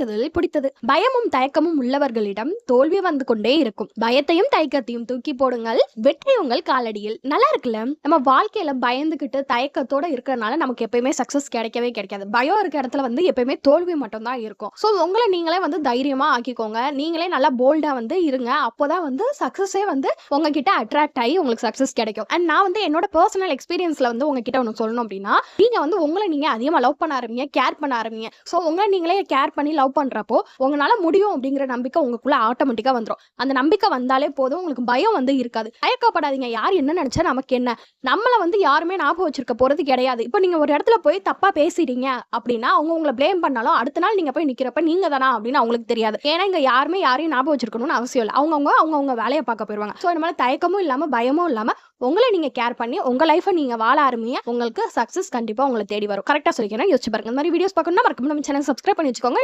படித்ததில் பிடித்தது. பயமும் தயக்கமும் உள்ளவர்களிடம் தோல்வி வந்து கொண்டே இருக்கும். பயத்தையும் தயக்கத்தையும் தூக்கி போடுங்கள், வெற்றி உங்கள் காலடியில். நல்லா இருக்குல்ல? நம்ம வாழ்க்கையில பயந்துகிட்டு தயக்கத்தோட இருக்கிறதுனால நமக்கு எப்பயுமே சக்சஸ் கிடைக்கவே கிடைக்காது. பயம் இருக்க இடத்துல வந்து எப்பயுமே தோல்வி மட்டும் தான் இருக்கும். ஸோ உங்களை நீங்களே வந்து தைரியமா ஆக்கிக்கோங்க. நீங்களே நல்லா போல்டா வந்து இருங்க. அப்போதான் வந்து சக்சஸே வந்து உங்ககிட்ட அட்ராக்ட் ஆகி உங்களுக்கு சக்சஸ் கிடைக்கும். அண்ட் நான் வந்து என்னோட பர்சனல் எக்ஸ்பீரியன்ஸ்ல வந்து உங்ககிட்ட ஒன்று சொல்லணும் அப்படின்னா, நீங்க வந்து உங்களை நீங்க அதிகமா லவ் பண்ண ஆரம்பிங்க, கேர் பண்ண ஆரம்பிங்க. ஸோ உங்களை நீங்களே கேர் பண்ணி லவ் பண்றப்போ உங்களால முடியும் அப்படிங்கிற நம்பிக்கை உங்களுக்குள்ள ஆட்டோமேட்டிக்கா வந்துடும். அந்த நம்பிக்கை வந்தாலே போதும், உங்களுக்கு பயம் வந்து இருக்காது. தயக்கப்படாதீங்க. யார் என்ன நினைச்சா நமக்கு என்ன? நம்மள வந்து யாருமே ஞாபகம் வச்சிருக்க போறது கிடையாது. இப்போ நீங்க ஒரு இடத்துல போய் தப்பா பேசிட்டீங்க அப்படின்னா அவங்க உங்களை பிளேம் பண்ணாலும் அடுத்த நாள் நீங்க போய் நிக்கிறப்ப நீங்க தானா அப்படின்னு அவங்களுக்கு தெரியாது. ஏன்னா இங்க யாருமே யாரையும் ஞாபகம் வச்சிருக்கணும்னு அவசியம் இல்லை. அவங்கவுங்க வேலையை பார்க்க போயிருவாங்க. ஸோ இந்த மாதிரி தயக்கமும் இல்லாம பயமும் இல்லாம உங்களை நீங்க கேர் பண்ணி உங்க லைஃபை நீங்க வாழ ஆரம்பிங்க. உங்களுக்கு சக்சஸ் கண்டிப்பா உங்களை தேடி வரும். கரெக்டா சொல்லிக்கிறேன், யோசிச்சு பாருங்க. இந்த மாதிரி வீடியோஸ் பார்க்கணும்னா மறக்காம நம்ம சேனல் சப்ஸ்கிரைப் பண்ணி வச்சுக்கோங்க.